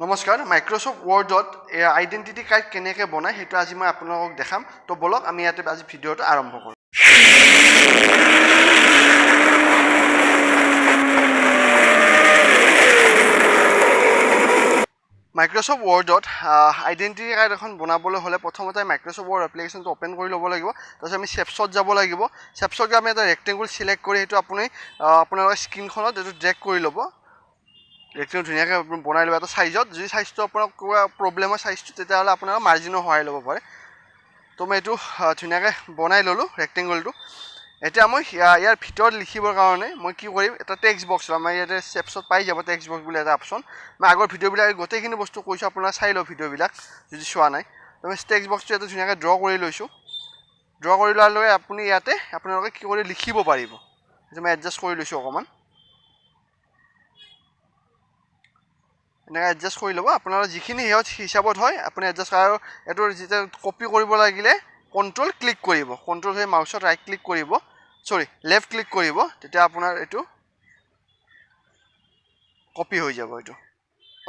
নমস্কাৰ Microsoft ৱৰ্ডত identity card কেনেকৈ বনায় সেইটো আজি মই আপোনালোকক দেখাম তো বলক আমি ইয়াতে আজি ভিডিঅ'টো আৰম্ভ কৰোঁ মাইক্ৰ'ছফ্ট ৱৰ্ডত আইডেণ্টিটি কাৰ্ড এখন বনাবলৈ হ'লে প্ৰথমতে মাইক্ৰ'ছফ্ট ৱৰ্ড এপ্লিকেশ্যনটো অ'পেন কৰি ল'ব লাগিব তাৰপিছত আমি শেপছত যাব লাগিব শেপছত গৈ আমি এটা ৰেক্টেংগুল চিলেক্ট কৰি সেইটো আপুনি আপোনালোকৰ স্ক্ৰীণখনত এইটো ড্ৰেগ কৰি ল'ব ৰেক্টেংগুল ধুনীয়াকৈ বনাই ল'ব এটা চাইজত যদি চাইজটো আপোনাৰ কিবা প্ৰব্লেমৰ চাইজটো তেতিয়াহ'লে আপোনাৰ মাৰ্জিনৰ সহায় ল'ব পাৰে তো মই এইটো ধুনীয়াকৈ বনাই ল'লোঁ ৰেক্টেংগুলটো এতিয়া মই ইয়াৰ ভিতৰত লিখিবৰ কাৰণে মই কি কৰিম এটা টেক্সট বক্স ল'ম মই ইয়াতে শেপছত পাই যাব টেক্সট বক্স বুলি এটা অপশ্যন মই আগৰ ভিডিঅ'বিলাক গোটেইখিনি বস্তু কৈছোঁ আপোনাৰ চাই লওঁ ভিডিঅ'বিলাক যদি চোৱা নাই তো মই টেক্সট বক্সটো ইয়াতে ধুনীয়াকৈ ড্ৰ কৰি লৈছোঁ ড্ৰ কৰি লোৱাৰ লগে আপুনি ইয়াতে আপোনালোকে কি কৰি লিখিব পাৰিব সেইটো মই এডজাষ্ট কৰি লৈছোঁ অকণমান এনেকৈ এডজাষ্ট কৰি ল'ব আপোনাৰ যিখিনি হিচাপত হয় আপুনি এডজাষ্ট আৰু এইটো যেতিয়া কপি কৰিব লাগিলে কণ্ট্ৰল ক্লিক কৰিব কণ্ট্ৰল হৈ মাউচত ৰাইট ক্লিক কৰিব লেফ্ট ক্লিক কৰিব তেতিয়া আপোনাৰ এইটো কপি হৈ যাব এইটো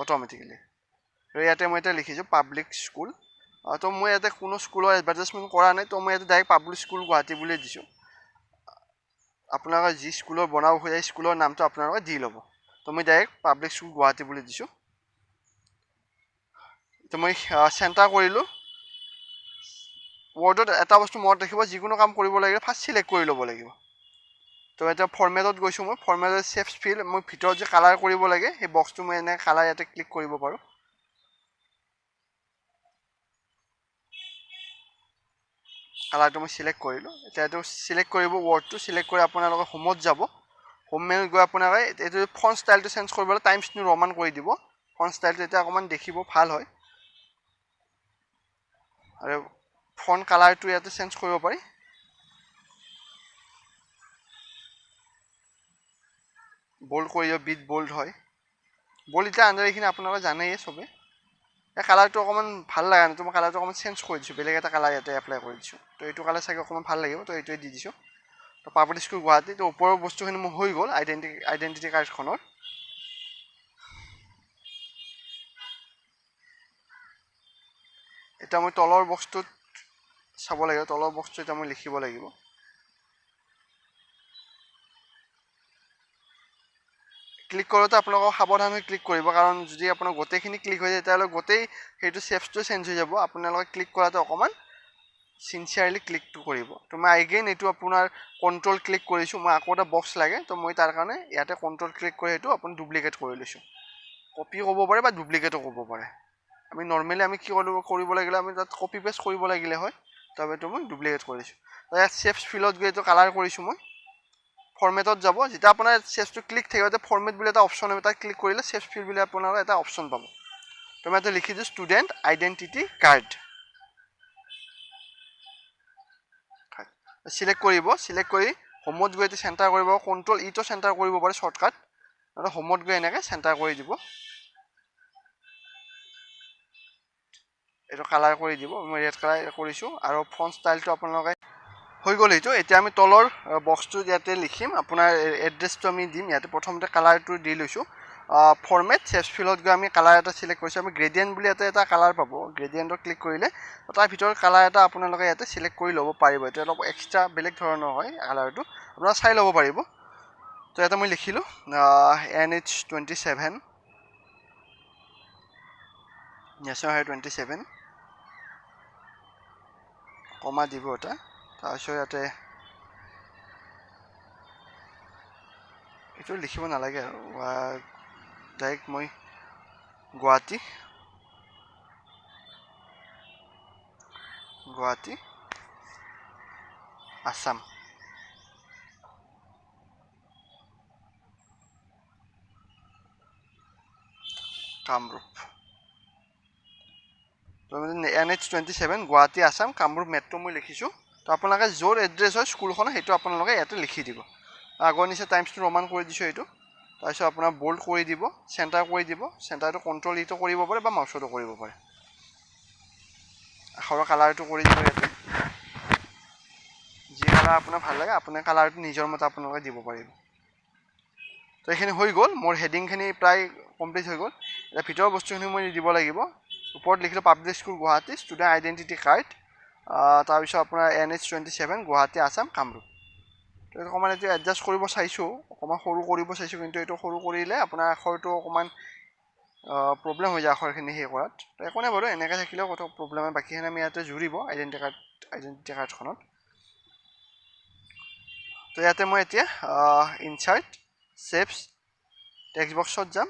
অট'মেটিকেলি আৰু ইয়াতে মই এতিয়া লিখিছোঁ পাব্লিক স্কুল তো মই ইয়াতে কোনো স্কুলৰ এডভাৰটাইজমেণ্ট কৰা নাই তো মই ইয়াতে ডাইৰেক্ট পাব্লিক স্কুল গুৱাহাটী বুলি দিছোঁ আপোনালোকে যি স্কুলৰ বনাব খোজে স্কুলৰ নামটো আপোনালোকে দি ল'ব তো মই ডাইৰেক্ট পাব্লিক স্কুল গুৱাহাটী বুলি দিছোঁ তো মই চেণ্টাৰ কৰিলোঁ ৱৰ্ডত এটা বস্তু মনত ৰাখিব যিকোনো কাম কৰিব লাগিলে ফাৰ্ষ্ট চিলেক্ট কৰি ল'ব লাগিব তো এতিয়া ফৰ্মেটত গৈছোঁ মই ফৰ্মেটত শেপছ ফিল মই ভিতৰত যে কালাৰ কৰিব লাগে সেই বক্সটো মই এনেকৈ কালাৰ ইয়াতে ক্লিক কৰিব পাৰোঁ কালাৰটো মই চিলেক্ট কৰিলোঁ এতিয়া এইটো চিলেক্ট কৰিব ৱৰ্ডটো চিলেক্ট কৰি আপোনালোকে হোমত যাব হোম মেনুত গৈ আপোনালোকে এইটো ফন্ট ষ্টাইলটো চেঞ্জ কৰিবলৈ টাইমছ নিউ ৰমান কৰি দিব ফন্ট ষ্টাইলটো এতিয়া অকণমান দেখিব ভাল হয় আৰু ফন্ট কালাৰটো ইয়াতে চেঞ্জ কৰিব পাৰি বোল্ড কৰি দিব বিট বোল্ড হয় বোল্ড এতিয়া আণ্ডাৰ এইখিনি আপোনালোকে জানেই চবে এই কালাৰটো অকণমান ভাল লগা নাই তো মই কালাৰটো অকণমান চেঞ্জ কৰি দিছোঁ বেলেগ এটা কালাৰ ইয়াতে এপ্লাই কৰি দিছোঁ তো এইটো কালাৰ চাগে অকণমান ভাল লাগিব তো এইটোৱে দি দিছোঁ তো পাব্লিক স্কুল গুৱাহাটী তো ওপৰৰ বস্তুখিনি মোৰ হৈ গ'ল আইডেণ্টিটি কাৰ্ডখনৰ এতিয়া মই তলৰ বক্সটোত চাব লাগিব তলৰ বক্সটো এতিয়া মই লিখিব লাগিব ক্লিক কৰোঁতে আপোনালোকক সাৱধান হৈ ক্লিক কৰিব কাৰণ যদি আপোনাৰ গোটেইখিনি ক্লিক হৈ যায় তেতিয়াহ'লে গোটেই সেইটো শেপছটো চেঞ্জ হৈ যাব আপোনালোকে ক্লিক কৰাতে অকণমান চিনচিয়াৰলি ক্লিকটো কৰিব তো মই এগেইন এইটো আপোনাৰ কণ্ট্ৰল ক্লিক কৰিছোঁ মই আকৌ এটা বক্স লাগে তো মই তাৰ কাৰণে ইয়াতে কণ্ট্ৰল ক্লিক কৰি সেইটো আপুনি ডুপ্লিকেট কৰি লৈছোঁ কপি ক'ব পাৰে বা ডুপ্লিকেটো ক'ব পাৰে আমি নৰ্মেলি আমি কি কৰিব লাগিলে আমি তাত কপি পেষ্ট কৰিব লাগিলে হয় তাৰবাবে এইটো মই ডুপ্লিকেট কৰিছোঁ তো ইয়াত শেপছ ফিলত গৈ এইটো কালাৰ কৰিছোঁ মই ফৰ্মেটত যাব যেতিয়া আপোনাৰ শেপছটো ক্লিক থাকিব তেতিয়া ফৰ্মেট বুলি এটা অপশ্যন হ'ব তাত ক্লিক কৰিলে শেপছ ফিল বুলি আপোনাৰ এটা অপশ্যন পাব তো মই ইয়াতে লিখি দিছোঁ ষ্টুডেণ্ট আইডেণ্টিটি কাৰ্ড চিলেক্ট কৰিব চিলেক্ট কৰি হোমত গৈ এইটো চেণ্টাৰ কৰিব কণ্ট্ৰল ইটো চেণ্টাৰ কৰিব পাৰে শ্বৰ্টকাট আৰু হোমত গৈ এনেকৈ চেণ্টাৰ কৰি দিব এইটো কালাৰ কৰি দিব মই ৰেড কালাৰ কৰিছোঁ আৰু ফন্ট ষ্টাইলটো আপোনালোকে হৈ গ'ল এইটো এতিয়া আমি তলৰ বক্সটো ইয়াতে লিখিম আপোনাৰ এড্ৰেছটো আমি দিম ইয়াতে প্ৰথমতে কালাৰটো দি লৈছোঁ ফৰ্মেট শেপছ ফিলত গৈ আমি কালাৰ এটা চিলেক্ট কৰিছোঁ আমি গ্ৰেডিয়েণ্ট বুলি এটা কালাৰ পাব গ্ৰেডিয়েণ্টত ক্লিক কৰিলে তাৰ ভিতৰত কালাৰ এটা আপোনালোকে ইয়াতে চিলেক্ট কৰি ল'ব পাৰিব এইটো অলপ এক্সট্ৰা বেলেগ ধৰণৰ হয় কালাৰটো আপোনালোকে চাই ল'ব পাৰিব তো ইয়াতে মই লিখিলোঁ NH27 নেশ্যনেল হাইৱে 27 কমা দিব এটা তাৰপিছত ইয়াতে এইটো লিখিব নালাগে আৰু ডাইৰেক্ট মই গুৱাহাটী আছাম কামৰূপ তো NH27 গুৱাহাটী আছাম কামৰূপ মেট্ৰ' মই লিখিছোঁ তো আপোনালোকে য'ৰ এড্ৰেছ হয় স্কুলখনৰ সেইটো আপোনালোকে ইয়াতে লিখি দিব আগৰ নিচিনা টাইমছটো ৰমান কৰি দিছোঁ এইটো তাৰপিছত আপোনাৰ বোল্ড কৰি দিব চেণ্টাৰ কৰি দিব চেণ্টাৰটো কণ্ট্ৰল ইটো কৰিব পাৰে বা মাউচতো কৰিব পাৰে আখৰৰ কালাৰটো কৰি দিব ইয়াতে যি কালাৰ আপোনাৰ ভাল লাগে আপোনাৰ কালাৰটো নিজৰ মতে আপোনালোকে দিব পাৰিব তো এইখিনি হৈ গ'ল মোৰ হেডিংখিনি প্ৰায় কমপ্লিট হৈ গ'ল এতিয়া ভিতৰৰ বস্তুখিনি মই দিব লাগিব ওপৰত লিখিলোঁ public school Guwahati student identity card তাৰপিছত আপোনাৰ NH27 গুৱাহাটী আছাম কামৰূপ তো এইটো অকণমান এইটো এডজাষ্ট কৰিব চাইছোঁ অকণমান সৰু কৰিব চাইছোঁ কিন্তু এইটো সৰু কৰিলে আপোনাৰ আখৰটো অকণমান প্ৰব্লেম হৈ যায় আখৰখিনি সেই কৰাত তো একো নাই বাৰু এনেকৈ থাকিলেও কথা প্ৰব্লেম হয় বাকীখিনি আমি ইয়াতে জুৰিব আইডেণ্টিটি কাৰ্ডখনত তো ইয়াতে মই এতিয়া ইনচাৰ্ট শেপছ টেক্সট বক্সত যাম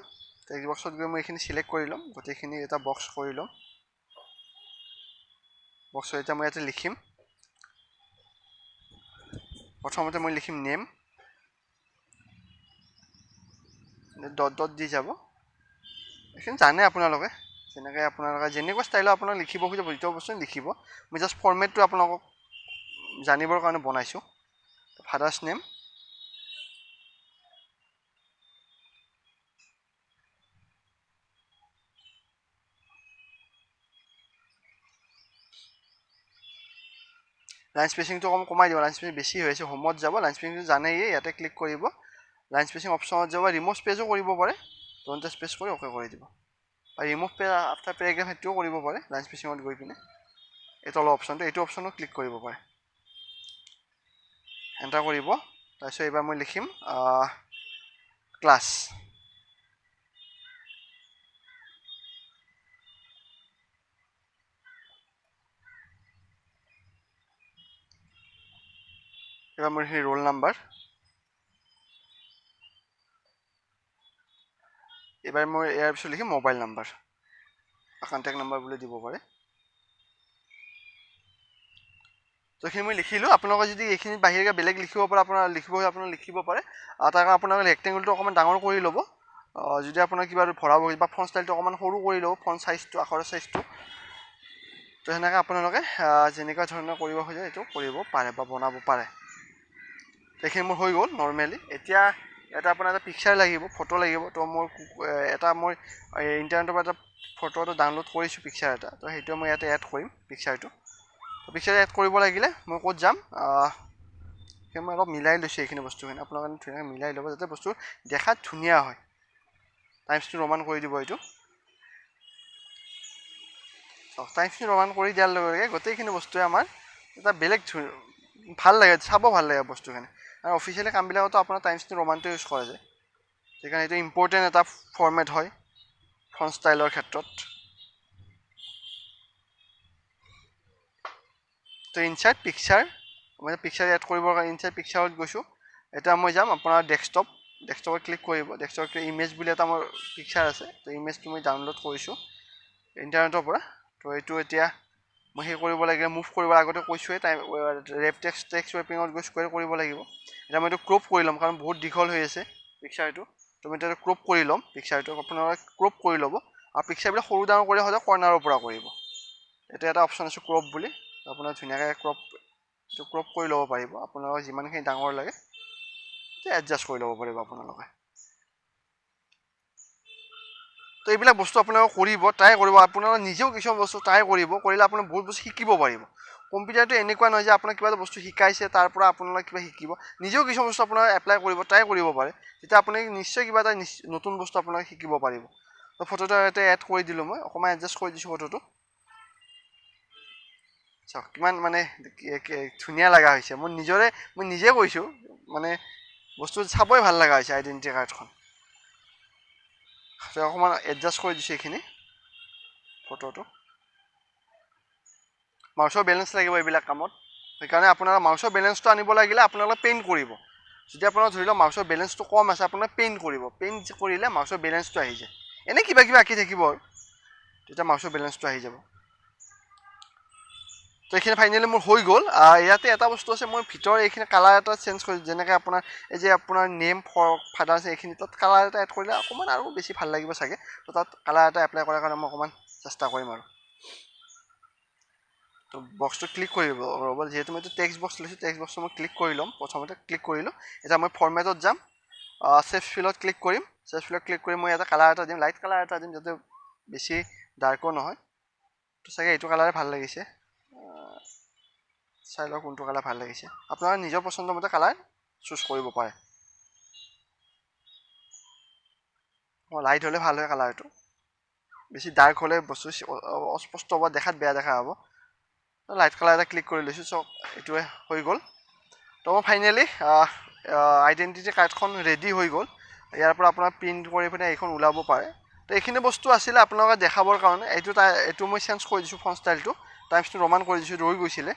টেক্সট বক্সত গৈ মই এইখিনি চিলেক্ট কৰি ল'ম গোটেইখিনি এটা বক্স কৰি ল'ম বক্সত এতিয়া মই ইয়াতে লিখিম প্ৰথমতে মই লিখিম নেম ডট ডট দি যাব এইখিনি জানে আপোনালোকে যেনেকৈ আপোনালোকে যেনেকুৱা ষ্টাইলত আপোনাক লিখিব খোজে যিটো বস্তু লিখিব মই জাষ্ট ফৰ্মেটটো আপোনালোকক জানিবৰ কাৰণে বনাইছোঁ ফাদাৰ্ছ নেম লাইন স্পেচিংটো অকণ কমাই দিব লাইন স্পেচিং বেছি হৈ আছে হোমত যাব লাইন স্পেচিংটো জানেই ইয়াতে ক্লিক কৰিব লাইন স্পেচিং অপশ্যনত যাব ৰিমুভ পেজো কৰিব পাৰে ডণ্ট স্পেচ কৰি অ'কে কৰি দিব আৰু ৰিমুভ পেজ আফটাৰ পেৰাগ্ৰাফ সেইটোও কৰিব পাৰে লাইন স্পেচিঙত গৈ পিনে এই তলৰ অপশ্যনটো এইটো অপশ্যনো ক্লিক কৰিব পাৰে এণ্টাৰ কৰিব তাৰপিছত এইবাৰ মই লিখিম ক্লাছ এইবাৰ মোৰ এইখিনি ৰোল নাম্বাৰ এইবাৰ মই ইয়াৰ পিছত লিখিম মোবাইল নাম্বাৰ কণ্টেক্ট নাম্বাৰ বুলি দিব পাৰে তো এইখিনি মই লিখিলোঁ আপোনালোকে যদি এইখিনি বাহিৰে বেলেগ লিখিব পাৰে আপোনাৰ লিখিব পাৰে তাৰ কাৰণে আপোনালোকে ৰেক্টেংগুলটো অকণমান ডাঙৰ কৰি ল'ব যদি আপোনাৰ কিবা ভৰাব বা ফন্ট ষ্টাইলটো অকণমান সৰু কৰি ল'ব ফন্ট চাইজটো আখৰৰ চাইজটো তো সেনেকৈ আপোনালোকে যেনেকুৱা ধৰণৰ কৰিব খোজে এইটো কৰিব পাৰে বা বনাব পাৰে এইখিনি মোৰ হৈ গ'ল নৰ্মেলি এতিয়া ইয়াতে আপোনাৰ এটা পিকচাৰ লাগিব ফটো লাগিব তো মোৰ এটা মই ইণ্টাৰনেটৰ পৰা এটা ফটো এটা ডাউনলোড কৰিছোঁ পিকচাৰ এটা তো সেইটো মই ইয়াতে এড কৰিম পিকচাৰটো পিকচাৰ এড কৰিব লাগিলে মই ক'ত যাম সেই মই অলপ মিলাই লৈছোঁ এইখিনি বস্তুখিনি আপোনালোকে ধুনীয়াকৈ মিলাই ল'ব যাতে বস্তু দেখাত ধুনীয়া হয় টাইমছটো ৰমান কৰি দিব এইটো টাইমছটো ৰমান কৰি দিয়াৰ লগে লগে গোটেইখিনি বস্তুৱে আমাৰ এটা বেলেগ ভাল লাগে চাব ভাল লাগে বস্তুখিনি আৰু অফিচিয়েলি কামবিলাকতো আপোনাৰ টাইমছটো ৰমানটো ইউজ কৰা যায় সেইকাৰণে এইটো ইম্পৰ্টেণ্ট এটা ফৰ্মেট হয় ফন্ট ষ্টাইলৰ ক্ষেত্ৰত তো ইনচাৰ্ট পিকচাৰ মই পিকচাৰ এড কৰিবৰ কাৰণে ইনচাৰ্ট পিকচাৰত গৈছোঁ এতিয়া মই যাম আপোনাৰ ডেস্কটপত ক্লিক কৰিব ডেস্কটপত ইমেজ বুলি এটা মোৰ পিকচাৰ আছে তো ইমেজটো মই ডাউনলোড কৰিছোঁ ইণ্টাৰনেটৰ পৰা তো এইটো এতিয়া মই সেই কৰিব লাগিলে মুভ কৰিব আগতে কৈছোঁৱে ৰেপ টেক্সট ৱেপিঙত গৈ স্কুৱেৰ কৰিব লাগিব এতিয়া মই এইটো ক্ৰপ কৰি ল'ম কাৰণ বহুত দীঘল হৈ আছে পিকচাৰটো তো মই এতিয়া ক্ৰপ কৰি ল'ম পিকচাৰটো আপোনালোকে ক্ৰপ কৰি ল'ব আৰু পিকচাৰবিলাক সৰু ডাঙৰ কৰি সদায় কৰ্নাৰৰ পৰা কৰিব এতিয়া এটা অপশ্যন আছে ক্ৰপ বুলি আপোনাৰ ধুনীয়াকৈ ক্ৰপ কৰি ল'ব পাৰিব আপোনালোকে যিমানখিনি ডাঙৰ লাগে এডজাষ্ট কৰি ল'ব পাৰিব আপোনালোকে তো এইবিলাক বস্তু আপোনালোকে কৰিব ট্ৰাই কৰিব আপোনালোকে নিজেও কিছুমান বস্তু ট্ৰাই কৰিব কৰিলে আপুনি বহুত বস্তু শিকিব পাৰিব কম্পিউটাৰটো এনেকুৱা নহয় যে আপোনাক কিবা এটা বস্তু শিকাইছে তাৰ পৰা আপোনালোকে কিবা শিকিব নিজেও কিছুমান বস্তু আপোনালোকে এপ্লাই কৰিব ট্ৰাই কৰিব পাৰে তেতিয়া আপুনি নিশ্চয় কিবা এটা নতুন বস্তু আপোনালোকে শিকিব পাৰিব তো ফটোটো ইয়াতে এড কৰি দিলোঁ মই অকণমান এডজাষ্ট কৰি দিছোঁ ফটোটো চাওক কিমান মানে ধুনীয়া লগা হৈছে মই নিজে কৈছোঁ মানে বস্তু চাবই ভাল লগা হৈছে আইডেণ্টিটি কাৰ্ডখন অকণমান এডজাষ্ট কৰি দিছোঁ এইখিনি ফটোটো মাউচৰ বেলেঞ্চ লাগিব এইবিলাক কামত সেইকাৰণে আপোনাৰ মাউচৰ বেলেঞ্চটো আনিব লাগিলে আপোনালোকে পেইণ্ট কৰিব যদি আপোনাৰ ধৰি লওক মাউচৰ বেলেঞ্চটো কম আছে আপোনাৰ পেইণ্ট কৰিব পেইণ্ট কৰিলে মাউচৰ বেলেঞ্চটো আহি যায় এনেই কিবা আঁকি থাকিব আৰু তেতিয়া মাউচৰ বেলেঞ্চটো আহি যাব তো এইখিনি ফাইনেলি মোৰ হৈ গ'ল ইয়াতে এটা বস্তু আছে মই ভিতৰ এইখিনি কালাৰ এটা চেঞ্জ কৰিছোঁ যেনেকৈ আপোনাৰ এই যে আপোনাৰ নেম ফাদাৰ আছে এইখিনি তাত কালাৰ এটা এড কৰিলে অকণমান আৰু বেছি ভাল লাগিব চাগে তো তাত কালাৰ এটা এপ্লাই কৰাৰ কাৰণে মই অকণমান চেষ্টা কৰিম আৰু তো বক্সটো ক্লিক কৰিব ৰ'ব যিহেতু মই এইটো টেক্সট বক্স লৈছোঁ টেক্সট বক্সটো মই ক্লিক কৰি ল'ম প্ৰথমতে ক্লিক কৰিলোঁ এতিয়া মই ফৰ্মেটত যাম চেভ ফিলত ক্লিক কৰিম চেভ ফিলত ক্লিক কৰি মই এটা কালাৰ এটা দিম লাইট কালাৰ এটা দিম যাতে বেছি ডাৰ্কো নহয় তো চাগে এইটো কালাৰে ভাল লাগিছে চাই লওক কোনটো কালাৰ ভাল লাগিছে আপোনাৰ নিজৰ পচন্দৰ মতে কালাৰ চুজ কৰিব পাৰে লাইট হ'লে ভাল হয় কালাৰটো, বেছি ডাৰ্ক হ'লে বস্তু অস্পষ্ট হ'ব, দেখাত বেয়া দেখা হ'ব। লাইট কালাৰ এটা ক্লিক কৰি লৈছোঁ। চাওক এইটোৱে হৈ গ'ল। তো মই ফাইনেলি আইডেণ্টিটি কাৰ্ডখন ৰেডি হৈ গ'ল। ইয়াৰ পৰা আপোনাৰ প্ৰিণ্ট কৰি পিনে এইখন ওলাব পাৰে। তো এইখিনি বস্তু আছিলে আপোনালোকে দেখাবৰ কাৰণে। এইটো মই চেঞ্জ কৰি দিছোঁ ফন্ট ষ্টাইলটো, টাইমছটো ৰমান কৰি দিছোঁ, ৰৈ গৈছিলে,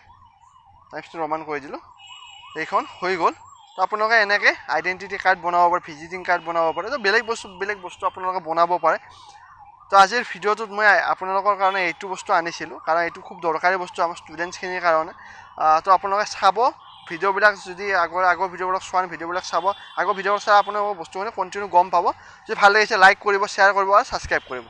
টাইমছটো ৰমান কৰি দিলোঁ। এইখন হৈ গ'ল। তো আপোনালোকে এনেকৈ আইডেণ্টিটি কাৰ্ড বনাব পাৰে, ভিজিটিং কাৰ্ড বনাব পাৰে। তো বেলেগ বস্তু আপোনালোকে বনাব পাৰে। তো আজিৰ ভিডিঅ'টোত মই আপোনালোকৰ কাৰণে এইটো বস্তু আনিছিলোঁ, কাৰণ এইটো খুব দৰকাৰী বস্তু আমাৰ ষ্টুডেণ্টছখিনিৰ কাৰণে। তো আপোনালোকে চাব ভিডিঅ'বিলাক, যদি আগৰ ভিডিঅ'বিলাক চোৱা নাই, ভিডিঅ'বিলাক চাব। আগৰ ভিডিঅ'বিলাক চাই আপোনালোকে বস্তুখিনি কণ্টিনিউ গম পাব। যদি ভাল লাগিছে লাইক কৰিব, শ্বেয়াৰ কৰিব আৰু ছাবস্ক্ৰাইব কৰিব।